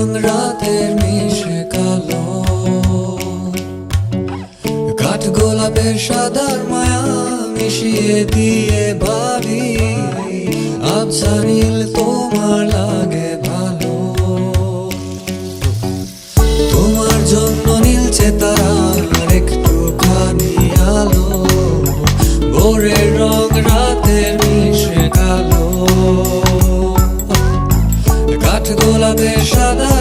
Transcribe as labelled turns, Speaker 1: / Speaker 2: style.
Speaker 1: রং রাতের মিশে কালো, কাঠ গোলাপের সাদার মায়া মিশিয়ে দিয়ে ভাবি আবছা নীল তোমার লাগে ভালো। তোমার জন্য নীলছে তারার একটুখানি আলো, ভোরের রং রাতের মিশে কালো, কাঠ গোলাপের সাদা